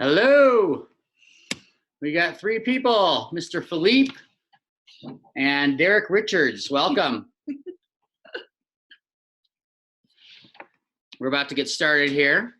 Hello. We got three people, Mr. Philippe and Derek Richards. Welcome. We're about to get started here.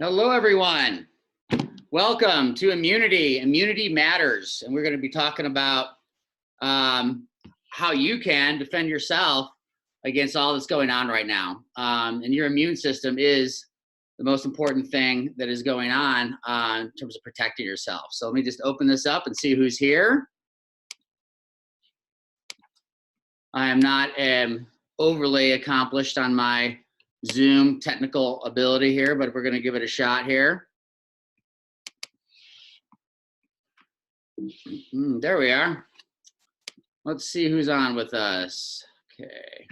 Hello, everyone. Welcome to Immunity. Immunity Matters. And we're going to be talking about how you can defend yourself against all that's going on right now. And your immune system is the most important thing that is going on in terms of protecting yourself. So let me just open this up and see who's here. I am not overly accomplished on my Zoom technical ability here, but we're going to give it a shot here. There we are. Let's see who's on with us. Okay.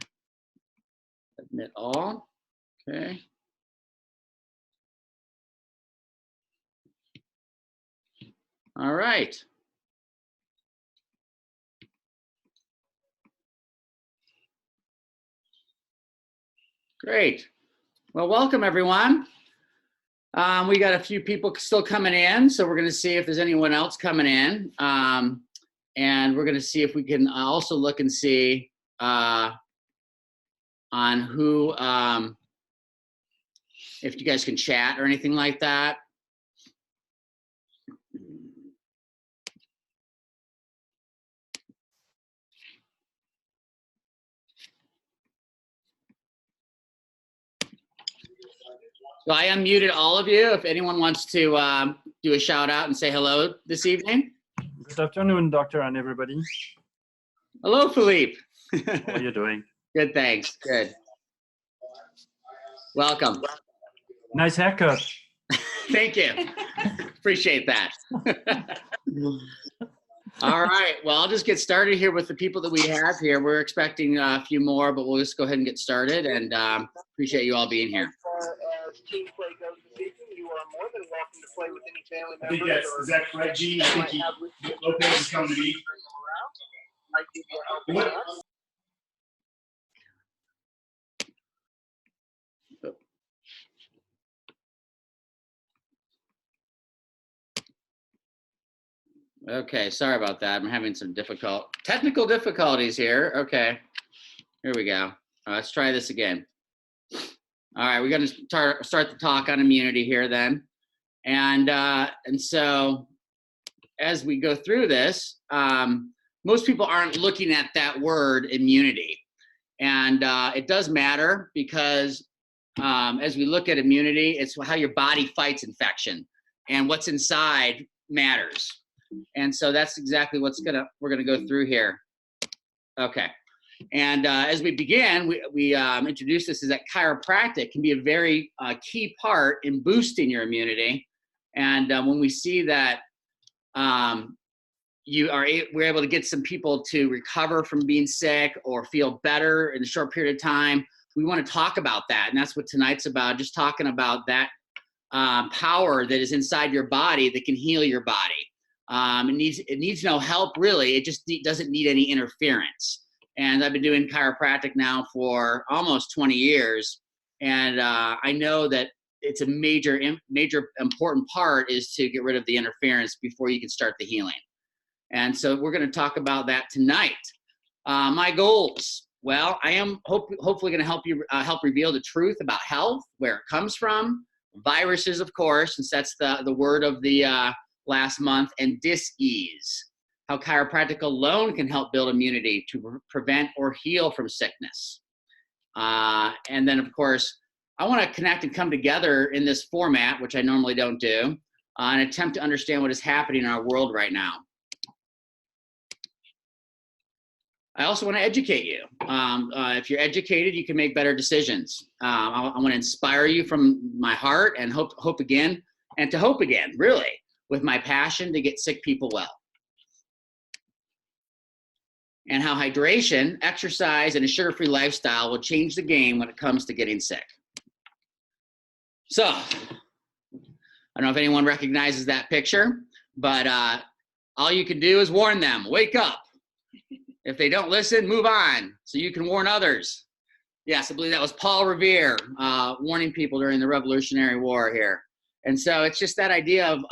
Admit all. Okay. All right. Great. Well, welcome everyone. We got a few people still coming in, so we're going to see if there's anyone else coming in. And we're going to see if we can also look and see on who, if you guys can chat or anything like that. So I unmuted all of you. If anyone wants to do a shout out and say hello this evening. Good afternoon, doctor, and everybody. Hello, Philippe. How are you doing? Good, thanks. Good. Welcome. Nice haircut. Thank you. Appreciate that. All right. Well, I'll just get started here with the people that we have here. We're expecting a few more, but we'll just go ahead and get started. And appreciate you all being here. As team play goes this evening, you are more than welcome to play with any family members. I think that's, is that correct, Gene? I think Lopez is coming to me. What? Okay, sorry about that. I'm having some technical difficulties here. Okay, here we go. Let's try this again. All right, we're going to start the talk on immunity here then. And so as we go through this, most people aren't looking at that word immunity. And it does matter because as we look at immunity, it's how your body fights infection, and what's inside matters. And so that's exactly we're gonna go through here. Okay. And as we begin, we introduce this as that chiropractic can be a very key part in boosting your immunity. And when we see that we're able to get some people to recover from being sick or feel better in a short period of time, we want to talk about that. And that's what tonight's about, just talking about that power that is inside your body that can heal your body. It needs no help, really. It just doesn't need any interference. And I've been doing chiropractic now for almost 20 years. And I know that it's a major important part is to get rid of the interference before you can start the healing. And so we're going to talk about that tonight. My goals. Well, I am hopefully going to help you help reveal the truth about health, where it comes from, viruses, of course, since that's the word of the last month, and dis-ease, how chiropractic alone can help build immunity to prevent or heal from sickness. And then, of course, I want to connect and come together in this format, which I normally don't do, and attempt to understand what is happening in our world right now. I also want to educate you. If you're educated, you can make better decisions. I want to inspire you from my heart and hope again, and to hope again, really, with my passion to get sick people well. And how hydration, exercise, and a sugar-free lifestyle will change the game when it comes to getting sick. So, I don't know if anyone recognizes that picture, but all you can do is warn them, wake up. If they don't listen, move on so you can warn others. Yes, I believe that was Paul Revere warning people during the Revolutionary War here. And so it's just that idea of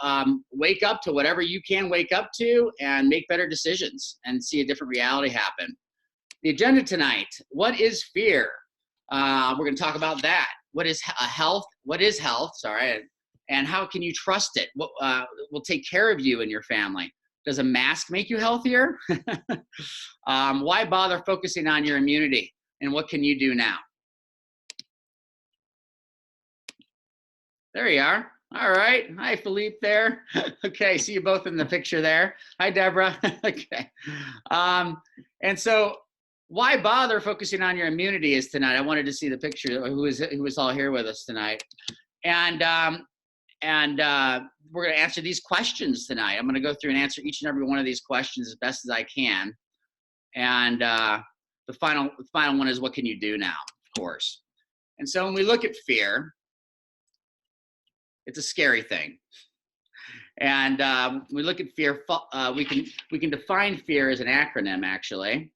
wake up to whatever you can wake up to and make better decisions and see a different reality happen. The agenda tonight, what is fear? We're going to talk about that. What is health? What is health? Sorry. And how can you trust it? What will take care of you and your family? Does a mask make you healthier? Why bother focusing on your immunity? And what can you do now? There you are. All right. Hi, Philippe there. Okay, see you both in the picture there. Hi, Deborah. Okay. And so why bother focusing on your immunity is tonight. I wanted to see the picture who was all here with us tonight. And we're going to answer these questions tonight. I'm going to go through and answer each and every one of these questions as best as I can. And the final one is, what can you do now, of course. And so when we look at fear, it's a scary thing. And when we look at fear, we can define fear as an acronym, actually.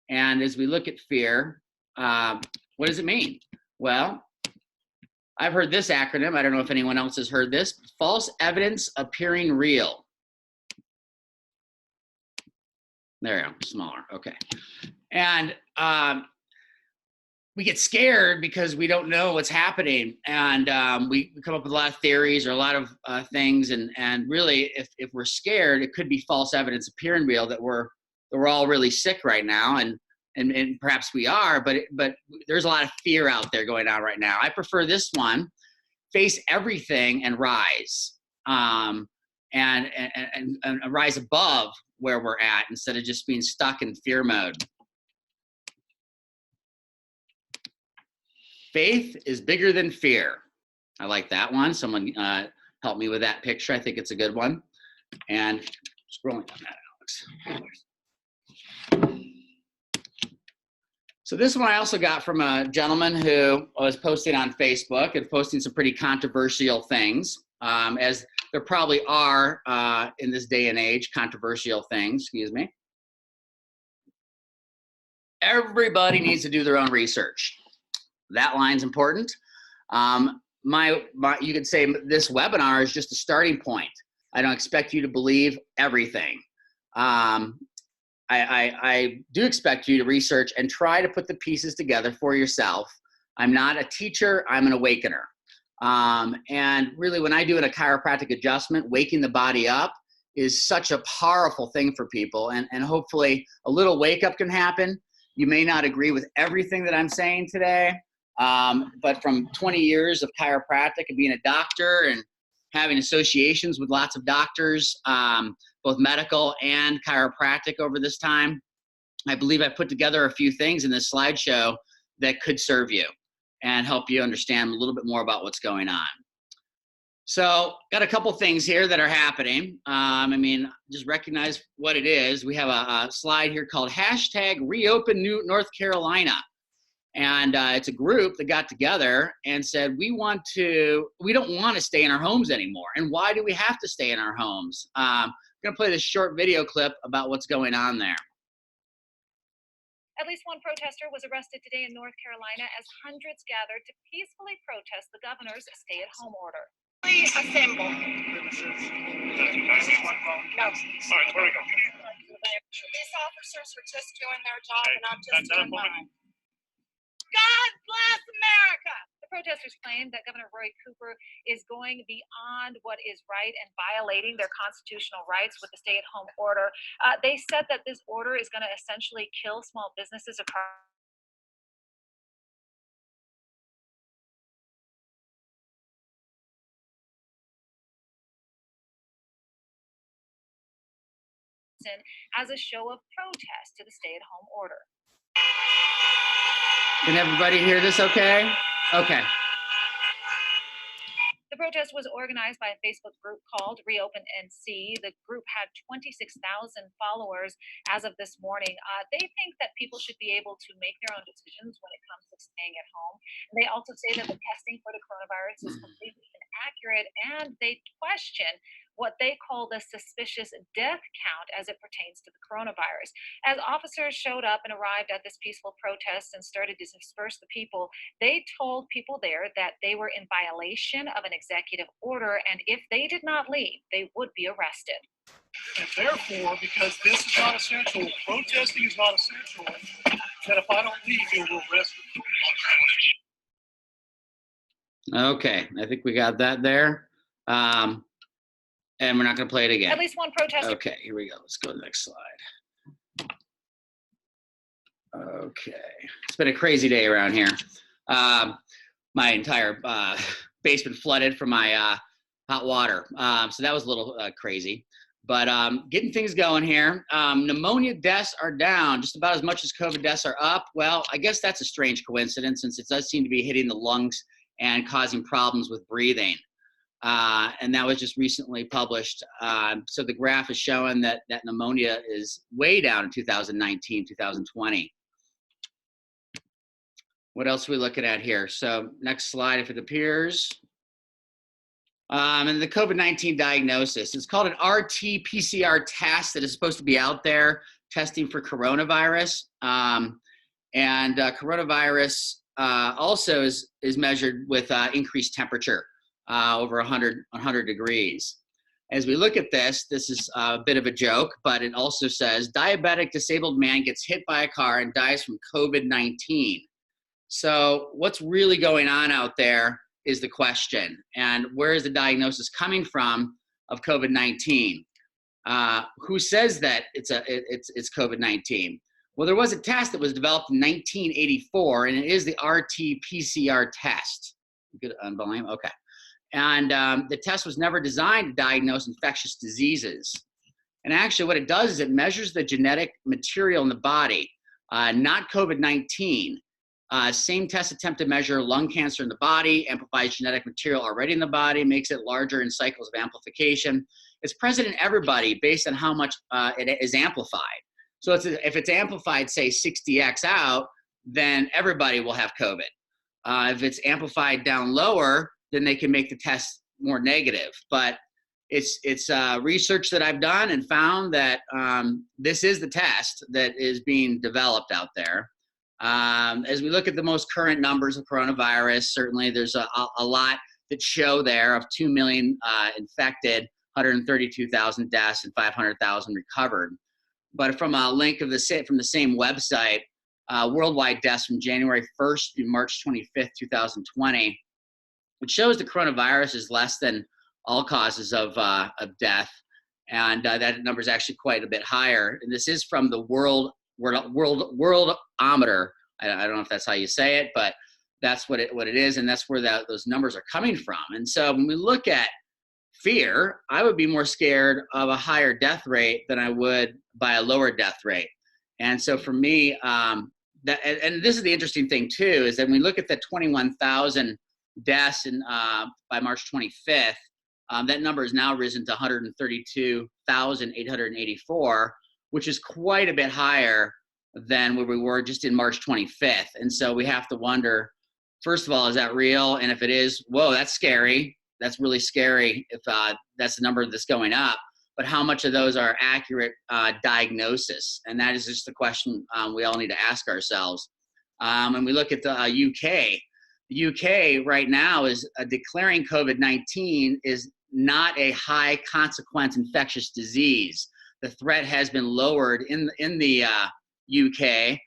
And as we look at fear, what does it mean? Well, I've heard this acronym. I don't know if anyone else has heard this. False evidence appearing real. There you go, smaller, okay. And we get scared because we don't know what's happening. And we come up with a lot of theories or a lot of things. And really, if we're scared, it could be false evidence appearing real that we're all really sick right now. And perhaps we are, but there's a lot of fear out there going on right now. I prefer this one: face everything and rise, and rise above where we're at instead of just being stuck in fear mode. Faith is bigger than fear. I like that one. Someone help me with that picture. I think it's a good one. And scrolling down that, Alex. So this one I also got from a gentleman who was posting on Facebook and posting some pretty controversial things, as there probably are in this day and age, controversial things, excuse me. Everybody needs to do their own research. That line's important. You could say this webinar is just a starting point. I don't expect you to believe everything. I do expect you to research and try to put the pieces together for yourself. I'm not a teacher, I'm an awakener. And really, when I do a chiropractic adjustment, waking the body up is such a powerful thing for people. And hopefully a little wake up can happen. You may not agree with everything that I'm saying today, but from 20 years of chiropractic and being a doctor and having associations with lots of doctors, both medical and chiropractic over this time, I believe I put together a few things in this slideshow that could serve you and help you understand a little bit more about what's going on. So got a couple things here that are happening. Just recognize what it is. We have a slide here called #Reopen North Carolina. And it's a group that got together and said, we don't want to stay in our homes anymore. And why do we have to stay in our homes? I'm going to play this short video clip about what's going on there. At least one protester was arrested today in North Carolina as hundreds gathered to peacefully protest the governor's stay-at-home order. Assemble. No. All right, where we go? This officers are just doing their job and I'm just That's doing not mine. God bless America! The protesters claim that Governor Roy Cooper is going beyond what is right and violating their constitutional rights with the stay-at-home order. They said that this order is going to essentially kill small businesses across. As a show of protest to the stay-at-home order. Can everybody hear this okay? Okay. The protest was organized by a Facebook group called Reopen NC. The group had 26,000 followers as of this morning. They think that people should be able to make their own decisions when it comes to staying at home. And they also say that the testing for the coronavirus is completely inaccurate, and they question what they call the suspicious death count as it pertains to the coronavirus. As officers showed up and arrived at this peaceful protest and started to disperse the people, they told people there that they were in violation of an executive order, and if they did not leave, they would be arrested. And therefore, because this is not essential, protesting is not essential, that if I don't leave, you will arrest me. Okay, I think we got that there. And we're not going to play it again. At least one protester. Okay, here we go. Let's go to the next slide. Okay, it's been a crazy day around here. My entire basement flooded from my hot water. So that was a little crazy. But getting things going here. Pneumonia deaths are down just about as much as COVID deaths are up. Well, I guess that's a strange coincidence since it does seem to be hitting the lungs and causing problems with breathing. And that was just recently published. So the graph is showing that pneumonia is way down in 2019, 2020. What else are we looking at here? So next slide, if it appears. And the COVID-19 diagnosis. It's called an RT-PCR test that is supposed to be out there testing for coronavirus. Coronavirus also is measured with increased temperature. Over 100 degrees. As we look at this is a bit of a joke, but it also says diabetic disabled man gets hit by a car and dies from COVID-19. So what's really going on out there is the question. And where is the diagnosis coming from of COVID-19? Who says that it's COVID-19? Well, there was a test that was developed in 1984, and it is the RT-PCR test. Good on volume? Okay. And the test was never designed to diagnose infectious diseases. And actually what it does is it measures the genetic material in the body, not COVID-19. Same test attempt to measure lung cancer in the body, amplifies genetic material already in the body, makes it larger in cycles of amplification. It's present in everybody based on how much it is amplified. So if it's amplified, say 60x out, then everybody will have COVID. If it's amplified down lower, then they can make the test more negative. But it's research that I've done and found that this is the test that is being developed out there. As we look at the most current numbers of coronavirus, certainly there's a lot that show there of 2 million infected, 132,000 deaths, and 500,000 recovered. But from a link from the same website, worldwide deaths from January 1st through March 25th, 2020, which shows the coronavirus is less than all causes of death, and that number is actually quite a bit higher. And this is from the Worldometer. I don't know if that's how you say it, but that's what it is, and that's where those numbers are coming from. And so when we look at fear, I would be more scared of a higher death rate than I would by a lower death rate. And so for me, and this is the interesting thing too, is that when we look at the 21,000 deaths by March 25th, that number has now risen to 132,884, which is quite a bit higher than where we were just in March 25th. And so we have to wonder, first of all, is that real? And if it is, whoa, that's scary. That's really scary if that's the number that's going up. But how much of those are accurate diagnosis? And that is just the question we all need to ask ourselves. And we look at the UK. The UK right now is declaring COVID-19 is not a high consequence infectious disease. the threat has been lowered in the UK,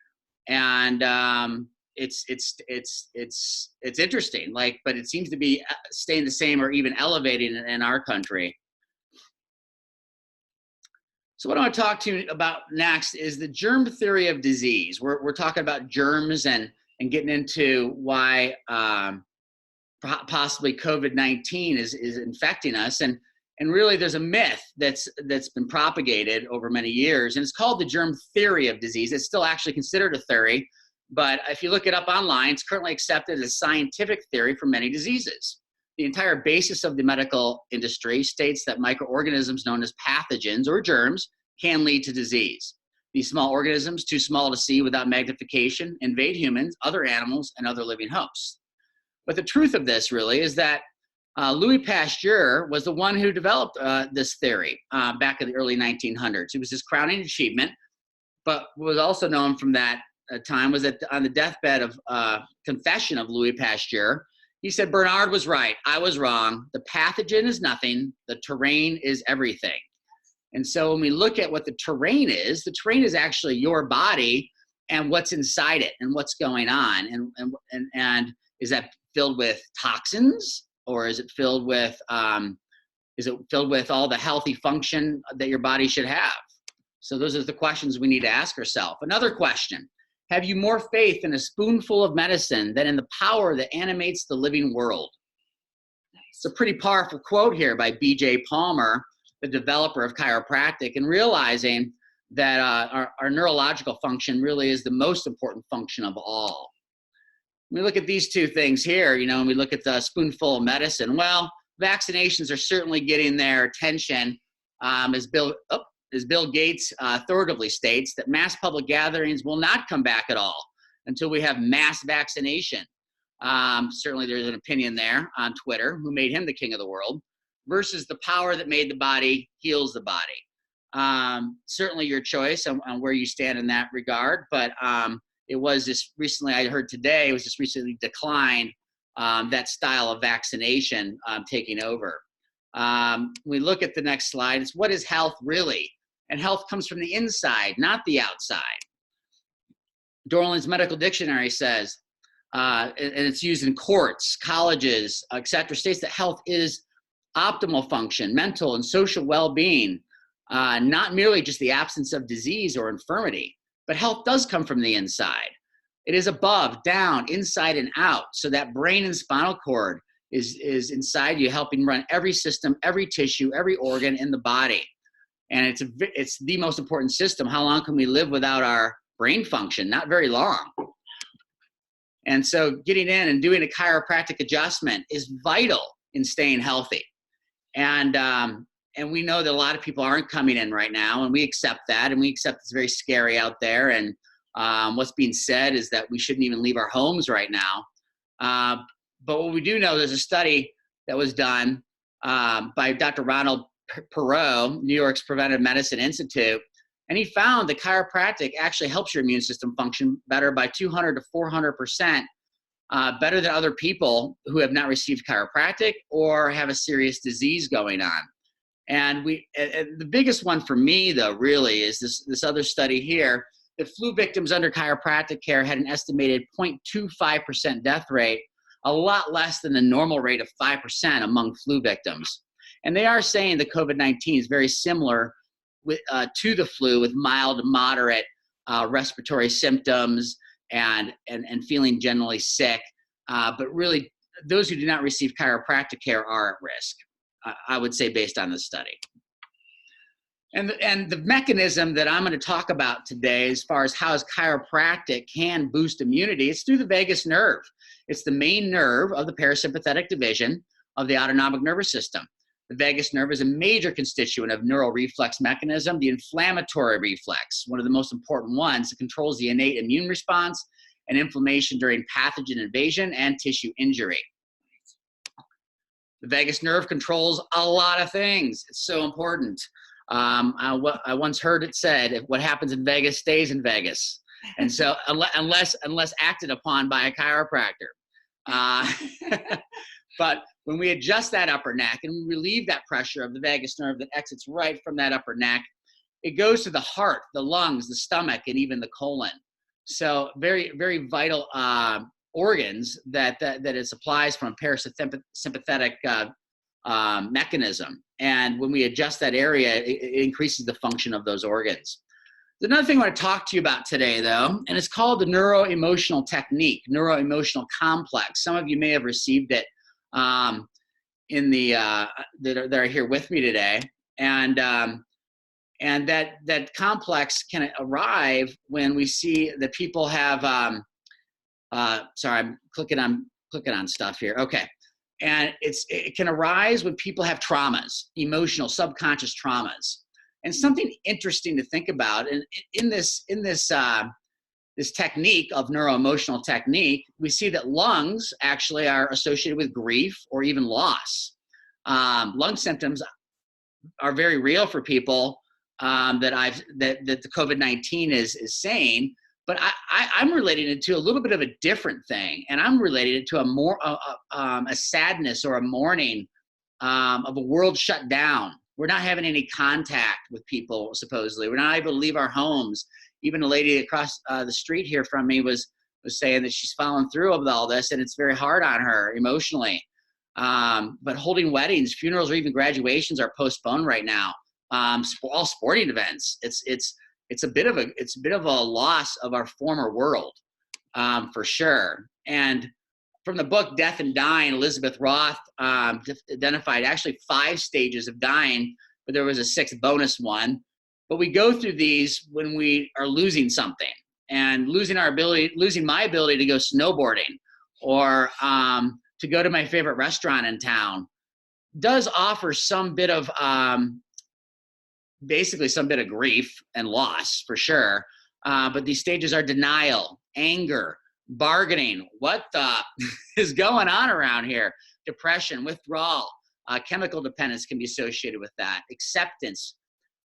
and it's interesting. Like, but it seems to be staying the same or even elevating in our country. So what I want to talk to you about next is the germ theory of disease. We're talking about germs and getting into why possibly COVID-19 is infecting us. And really there's a myth that's been propagated over many years, and it's called the germ theory of disease. It's still actually considered a theory, but if you look it up online, it's currently accepted as scientific theory for many diseases. The entire basis of the medical industry states that microorganisms known as pathogens or germs can lead to disease. These small organisms, too small to see without magnification, invade humans, other animals, and other living hosts. But the truth of this really is that Louis Pasteur was the one who developed this theory back in the early 1900s. It was his crowning achievement, but what was also known from that time was that on the deathbed of confession of Louis Pasteur, he said, Bernard was right, I was wrong. The pathogen is nothing, the terrain is everything. And so when we look at what the terrain is actually your body and what's inside it and what's going on. And is that filled with toxins, or is it filled with all the healthy function that your body should have? So those are the questions we need to ask ourselves. Another question: have you more faith in a spoonful of medicine than in the power that animates the living world? It's a pretty powerful quote here by B.J. Palmer, the developer of chiropractic, and realizing that our neurological function really is the most important function of all. When we look at these two things here, and we look at the spoonful of medicine, well, vaccinations are certainly getting their attention, as Bill Gates authoritatively states that mass public gatherings will not come back at all until we have mass vaccination. Certainly there's an opinion there on Twitter, who made him the king of the world, versus the power that made the body heals the body. Certainly your choice on where you stand in that regard, but it was just recently, I heard today, it was just recently declined, that style of vaccination taking over. We look at the next slide. It's what is health really? And health comes from the inside, not the outside. Dorland's Medical Dictionary says, and it's used in courts, colleges, etc., states that health is optimal function, mental and social well-being, not merely just the absence of disease or infirmity, but health does come from the inside. It is above, down, inside, and out. So that brain and spinal cord is inside you, helping run every system, every tissue, every organ in the body. And it's the most important system. How long can we live without our brain function? Not very long. And so getting in and doing a chiropractic adjustment is vital in staying healthy. And we know that a lot of people aren't coming in right now, and we accept that, and we accept it's very scary out there. And what's being said is that we shouldn't even leave our homes right now. But what we do know, there's a study that was done by Dr. Ronald Perot, New York's Preventive Medicine Institute, and he found that chiropractic actually helps your immune system function better by 200 to 400%, better than other people who have not received chiropractic or have a serious disease going on. And the biggest one for me, though, really is this other study here, that flu victims under chiropractic care had an estimated 0.25% death rate, a lot less than the normal rate of 5% among flu victims. And they are saying that COVID-19 is very similar to the flu, with mild to moderate respiratory symptoms and feeling generally sick. But really, those who do not receive chiropractic care are at risk, I would say, based on the study. And the mechanism that I'm going to talk about today, as far as how chiropractic can boost immunity, it's through the vagus nerve. It's the main nerve of the parasympathetic division of the autonomic nervous system. The vagus nerve is a major constituent of neural reflex mechanism, the inflammatory reflex, one of the most important ones. It controls the innate immune response and inflammation during pathogen invasion and tissue injury. The vagus nerve controls a lot of things. It's so important. I once heard it said, what happens in Vegas stays in Vegas. And so unless acted upon by a chiropractor. But when we adjust that upper neck and we relieve that pressure of the vagus nerve that exits right from that upper neck, it goes to the heart, the lungs, the stomach, and even the colon. So very, very vital organs that it supplies from a parasympathetic mechanism. And when we adjust that area, it increases the function of those organs. There's another thing I want to talk to you about today, though, and it's called the neuro-emotional technique, neuro-emotional complex. Some of you may have received it in the that are here with me today, and that complex can arrive when we see that people have. Sorry, I'm clicking on stuff here. Okay, and it can arise when people have traumas, emotional, subconscious traumas. And something interesting to think about, and in this technique of neuroemotional technique, we see that lungs actually are associated with grief or even loss. Lung symptoms are very real for people that the COVID-19 is saying, but I'm relating it to a little bit of a different thing, and I'm relating it to a sadness or a mourning of a world shut down. We're not having any contact with people, supposedly. We're not able to leave our homes. Even a lady across the street here from me was saying that she's following through with all this, and it's very hard on her emotionally. But holding weddings, funerals, or even graduations are postponed right now. All sporting events. It's a bit of a loss of our former world, for sure. And from the book Death and Dying, Elizabeth Roth identified actually 5 stages of dying, but there was a 6th bonus one. But we go through these when we are losing something, and losing my ability to go snowboarding, or to go to my favorite restaurant in town, does offer some bit of basically some bit of grief and loss, for sure. But these stages are denial, anger, bargaining. What the is going on around here? Depression, withdrawal, chemical dependence can be associated with that. Acceptance.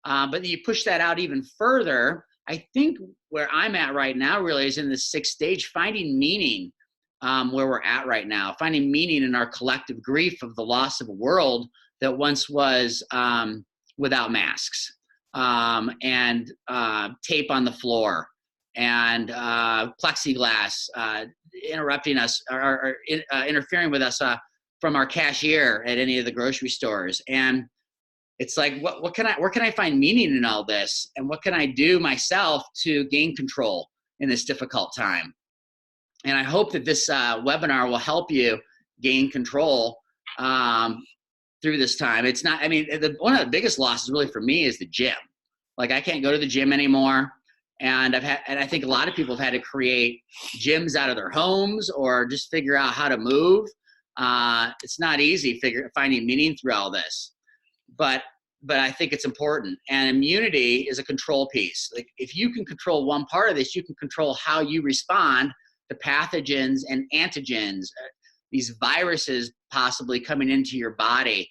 But you push that out even further. I think where I'm at right now really is in the 6th stage, finding meaning where we're at right now, finding meaning in our collective grief of the loss of a world that once was without masks, and tape on the floor, and plexiglass interrupting us or interfering with us from our cashier at any of the grocery stores. And it's like, where can I find meaning in all this? And what can I do myself to gain control in this difficult time? And I hope that this webinar will help you gain control through this time. It's not, I mean, one of the biggest losses really for me is the gym. Like, I can't go to the gym anymore. And I think a lot of people have had to create gyms out of their homes or just figure out how to move. It's not easy finding meaning through all this, but I think it's important. And immunity is a control piece. Like, if you can control one part of this, you can control how you respond to pathogens and antigens, these viruses possibly coming into your body.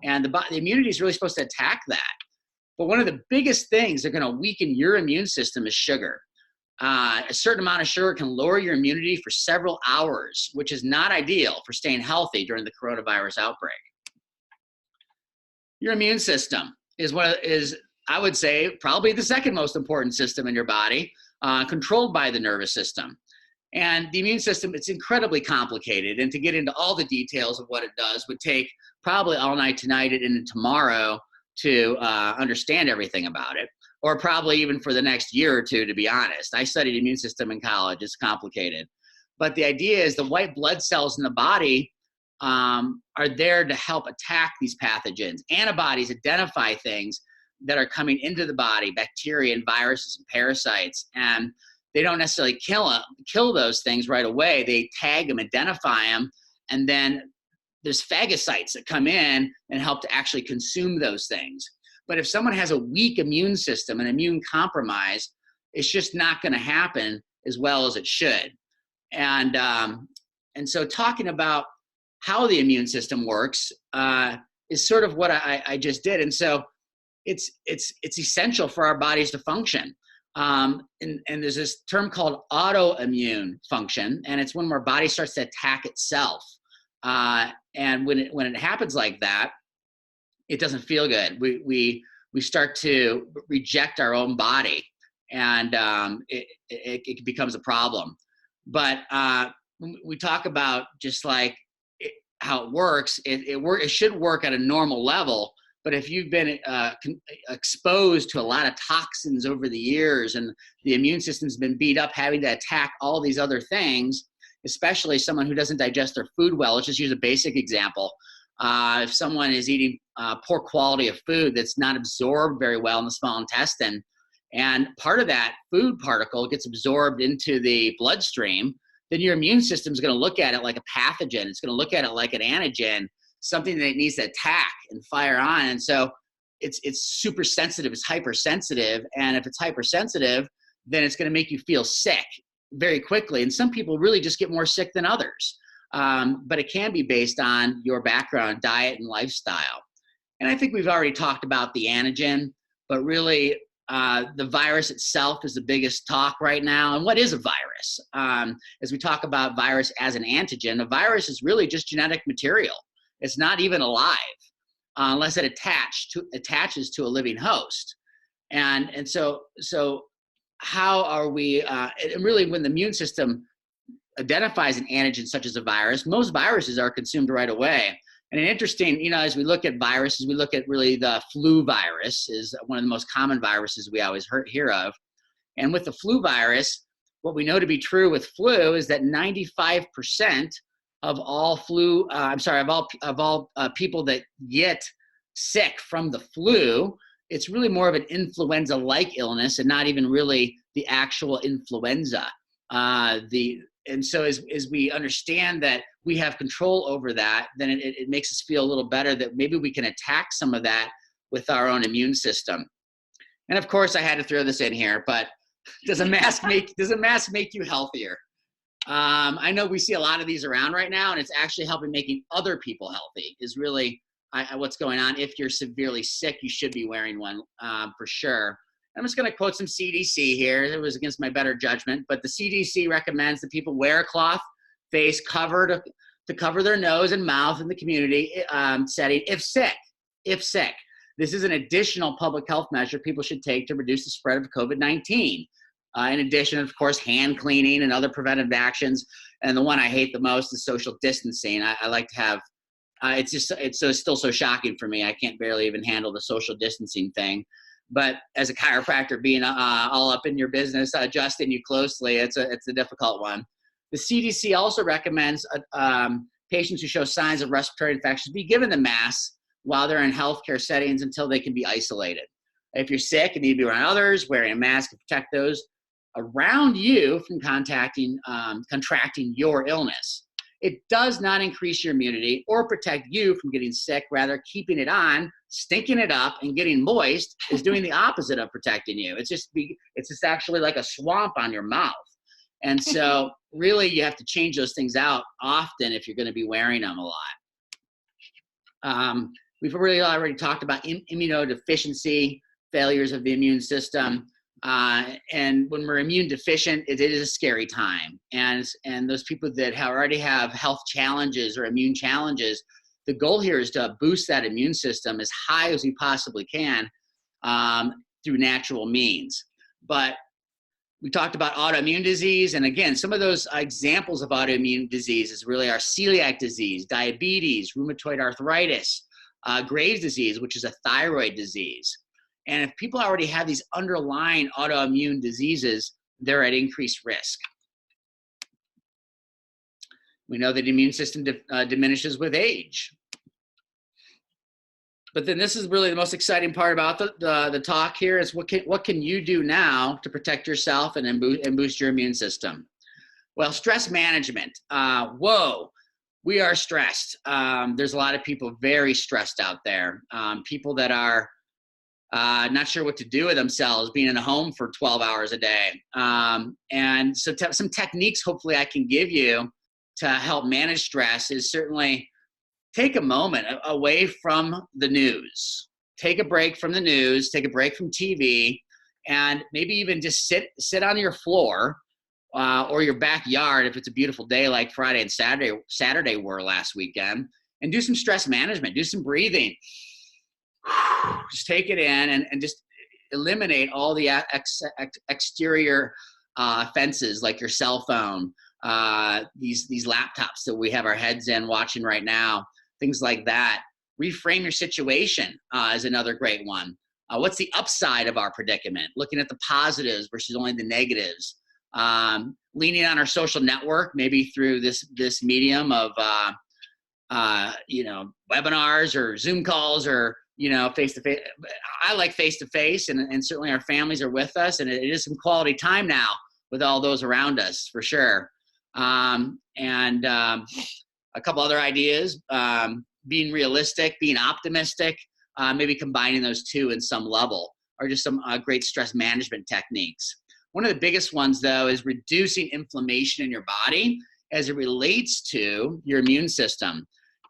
And the immunity is really supposed to attack that. But one of the biggest things that are going to weaken your immune system is sugar. A certain amount of sugar can lower your immunity for several hours, which is not ideal for staying healthy during the coronavirus outbreak. Your immune system is I would say, probably the 2nd most important system in your body, controlled by the nervous system. And the immune system, it's incredibly complicated. And to get into all the details of what it does would take probably all night tonight and into tomorrow to understand everything about it, or probably even for the next year or two, to be honest. I studied immune system in college. It's complicated. But the idea is the white blood cells in the body are there to help attack these pathogens. Antibodies identify things that are coming into the body, bacteria and viruses and parasites. And they don't necessarily kill those things right away. They tag them, identify them, and then there's phagocytes that come in and help to actually consume those things. But if someone has a weak immune system, an immune compromise, it's just not going to happen as well as it should. And so talking about how the immune system works is sort of what I just did. And so it's essential for our bodies to function. And there's this term called autoimmune function, and it's when our body starts to attack itself. And when it happens like that, it doesn't feel good. We we start to reject our own body, and it becomes a problem. But when we talk about just like how it works, it should work at a normal level. But if you've been exposed to a lot of toxins over the years, and the immune system's been beat up having to attack all these other things, especially someone who doesn't digest their food well, let's just use a basic example. If someone is eating poor quality of food that's not absorbed very well in the small intestine, and part of that food particle gets absorbed into the bloodstream, then your immune system is going to look at it like a pathogen. It's going to look at it like an antigen, something that it needs to attack and fire on. And so it's super sensitive. It's hypersensitive. And if it's hypersensitive, then it's going to make you feel sick very quickly. And some people really just get more sick than others. But it can be based on your background, diet, and lifestyle. And I think we've already talked about the antigen, but really the virus itself is the biggest talk right now. And what is a virus? As we talk about virus as an antigen, a virus is really just genetic material. It's not even alive unless it attaches to a living host. And so how are we, and really when the immune system identifies an antigen such as a virus, most viruses are consumed right away. And an interesting, as we look at viruses, we look at really the flu virus is one of the most common viruses we always hear of. And with the flu virus, what we know to be true with flu is that 95% of all people that get sick from the flu, it's really more of an influenza-like illness and not even really the actual influenza. And so as we understand that we have control over that, then it makes us feel a little better that maybe we can attack some of that with our own immune system. And of course, I had to throw this in here, but does a mask make you healthier? I know we see a lot of these around right now, and it's actually helping making other people healthy is really what's going on. If you're severely sick, you should be wearing one for sure. I'm just going to quote some CDC here. It was against my better judgment, but the CDC recommends that people wear a cloth face cover to cover their nose and mouth in the community setting if sick. This is an additional public health measure people should take to reduce the spread of COVID-19. In addition, of course, hand cleaning and other preventive actions. And the one I hate the most is social distancing. I like to have, it's still so shocking for me. I can't barely even handle the social distancing thing. But as a chiropractor, being all up in your business, adjusting you closely, it's a difficult one. The CDC also recommends patients who show signs of respiratory infections be given the mask while they're in healthcare settings until they can be isolated. If you're sick and need to be around others, wearing a mask to protect those around you from contracting your illness. It does not increase your immunity or protect you from getting sick. Rather, keeping it on, stinking it up, and getting moist is doing the opposite of protecting you. It's just actually like a swamp on your mouth. And so really you have to change those things out often if you're going to be wearing them a lot. We've really already talked about immunodeficiency, failures of the immune system. And when we're immune deficient, it is a scary time. And those people that already have health challenges or immune challenges, the goal here is to boost that immune system as high as we possibly can through natural means. But we talked about autoimmune disease. And again, some of those examples of autoimmune diseases really are celiac disease, diabetes, rheumatoid arthritis, Graves' disease, which is a thyroid disease. And if people already have these underlying autoimmune diseases, they're at increased risk. We know that the immune system diminishes with age. But then this is really the most exciting part about the talk here is what can you do now to protect yourself and boost your immune system? Well, stress management. We are stressed. There's a lot of people very stressed out there. People that are not sure what to do with themselves, being in a home for 12 hours a day. And so some techniques hopefully I can give you to help manage stress is certainly take a moment away from the news. Take a break from the news, take a break from TV, and maybe even just sit on your floor or your backyard if it's a beautiful day like Friday and Saturday were last weekend, and do some stress management, do some breathing. just take it in and just eliminate all the exterior offenses like your cell phone, these laptops that we have our heads in watching right now, things like that. Reframe your situation is another great one. What's the upside of our predicament? Looking at the positives versus only the negatives. Leaning on our social network, maybe through this medium of webinars or Zoom calls or face-to-face. I like face-to-face, and certainly our families are with us, and it is some quality time now with all those around us for sure. And a couple other ideas, being realistic, being optimistic, maybe combining those two in some level, or just some great stress management techniques. One of the biggest ones, though, is reducing inflammation in your body as it relates to your immune system.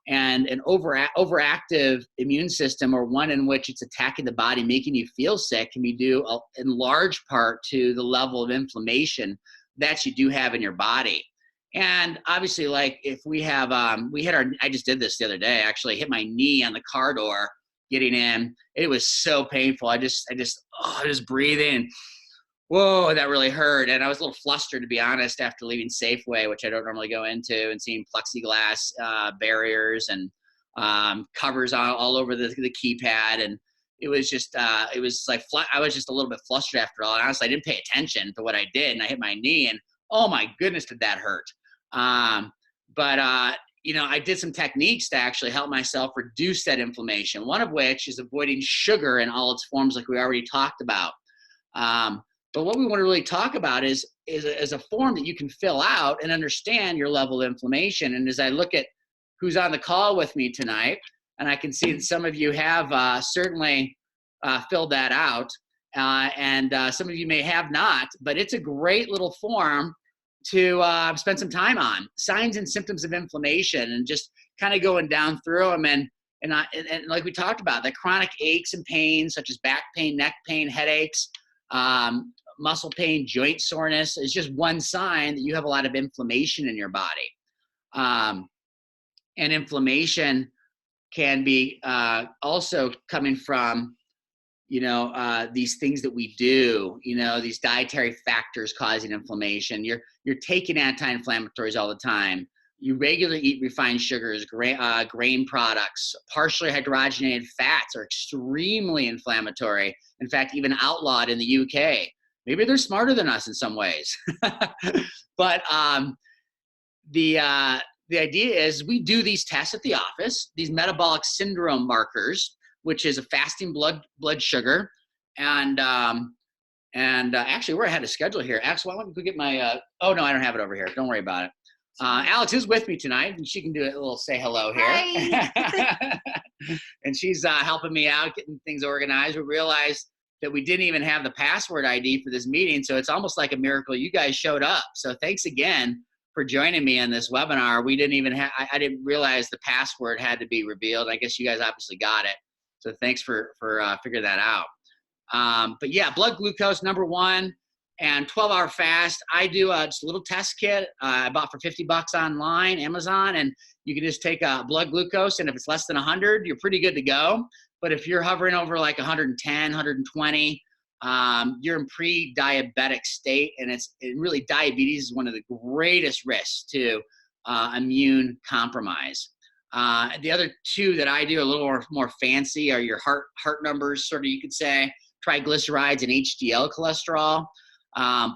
And an overactive immune system, or one in which it's attacking the body, making you feel sick, can be due in large part to the level of inflammation that you do have in your body. And obviously, like if we have, I just did this the other day, actually hit my knee on the car door getting in. It was so painful. I just breathing. Whoa, that really hurt. And I was a little flustered, to be honest, after leaving Safeway, which I don't normally go into, and seeing plexiglass barriers and covers all over the keypad. And it was just, I was just a little bit flustered after all. And honestly, I didn't pay attention to what I did. And I hit my knee, and oh my goodness, did that hurt. I did some techniques to actually help myself reduce that inflammation. One of which is avoiding sugar in all its forms, like we already talked about. But what we want to really talk about is a form that you can fill out and understand your level of inflammation. And as I look at who's on the call with me tonight, and I can see that some of you have certainly filled that out, and some of you may have not, but it's a great little form to spend some time on. Signs and symptoms of inflammation, and just kind of going down through them. And like we talked about, the chronic aches and pains, such as back pain, neck pain, headaches, muscle pain, joint soreness, is just one sign that you have a lot of inflammation in your body. And inflammation can be also coming from, these things that we do, these dietary factors causing inflammation. You're taking anti-inflammatories all the time. You regularly eat refined sugars, grain products. Partially hydrogenated fats are extremely inflammatory. In fact, even outlawed in the UK. Maybe they're smarter than us in some ways. But the idea is we do these tests at the office, these metabolic syndrome markers, which is a fasting blood sugar. And actually, we're ahead of schedule here. Actually, why don't we get my, oh no, I don't have it over here. Don't worry about it. Alex is with me tonight, and she can do a little say hello here. Hi. And she's helping me out, getting things organized. We realized that we didn't even have the password ID for this meeting, so it's almost like a miracle you guys showed up. So thanks again for joining me on this webinar. We didn't even I didn't realize the password had to be revealed. I guess you guys obviously got it. So thanks for figuring that out. But yeah, blood glucose, number one. And 12-hour fast. I do just a little test kit I bought for $50 online, Amazon, and you can just take a blood glucose, and if it's less than 100, you're pretty good to go. But if you're hovering over like 110, 120, you're in pre-diabetic state, and really diabetes is one of the greatest risks to immune compromise. The other two that I do a little more fancy are your heart numbers, sort of, you could say, triglycerides and HDL cholesterol.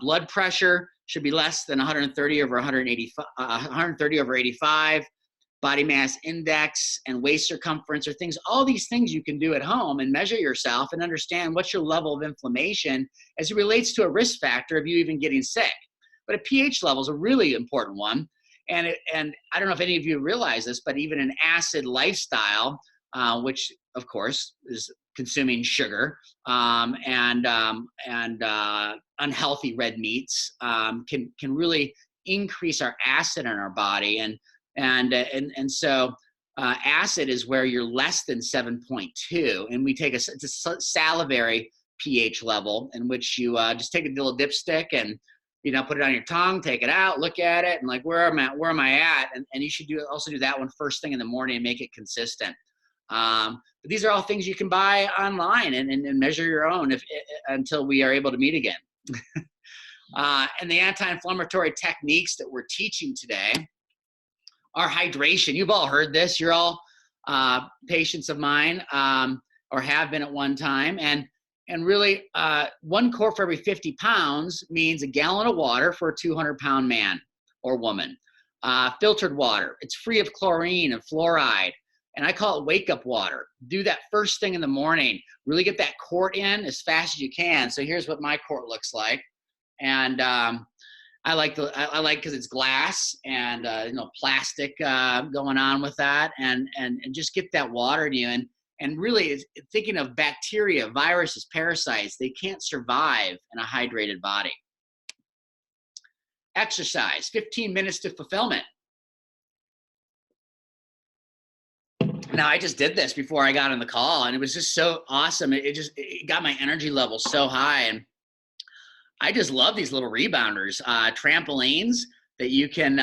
Blood pressure should be less than 130 over 130 over 85. Body mass index and waist circumference are things, all these things you can do at home and measure yourself and understand what's your level of inflammation as it relates to a risk factor of you even getting sick. But a pH level is a really important one. And I don't know if any of you realize this, but even an acid lifestyle, which of course is consuming sugar and unhealthy red meats, can really increase our acid in our body, and so acid is where you're less than 7.2, and we take it's a salivary pH level in which you just take a little dipstick and put it on your tongue, take it out, look at it, and like, where am I at? And you should also do that one first thing in the morning and make it consistent. But these are all things you can buy online and measure your own until we are able to meet again. And the anti-inflammatory techniques that we're teaching today are hydration. You've all heard this. You're all patients of mine or have been at one time. And really, 1 quart for every 50 pounds means a gallon of water for a 200-pound man or woman. Filtered water. It's free of chlorine and fluoride. And I call it wake-up water. Do that first thing in the morning. Really get that quart in as fast as you can. So here's what my quart looks like. And I like because it's glass and plastic going on with that, and just get that water in you. And really thinking of bacteria, viruses, parasites, they can't survive in a hydrated body. Exercise, 15 minutes to fulfillment. Now, I just did this before I got on the call, and it was just so awesome. It got my energy level so high. And I just love these little rebounders, trampolines that you can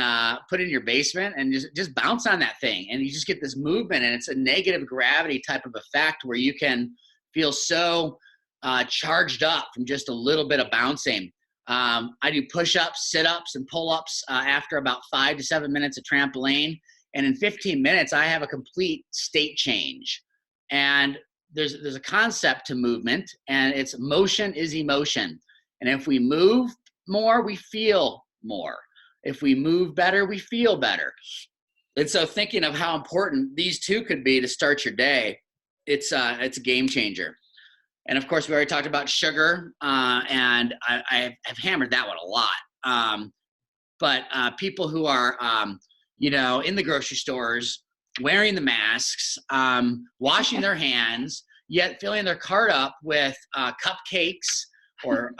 put in your basement and just bounce on that thing. And you just get this movement, and it's a negative gravity type of effect where you can feel so charged up from just a little bit of bouncing. I do push-ups, sit-ups, and pull-ups after about 5 to 7 minutes of trampoline. And in 15 minutes, I have a complete state change. And there's a concept to movement, and it's motion is emotion. And if we move more, we feel more. If we move better, we feel better. And so thinking of how important these two could be to start your day, it's a game changer. And of course, we already talked about sugar, and I've hammered that one a lot. But people who are, in the grocery stores, wearing the masks, washing their hands, yet filling their cart up with cupcakes or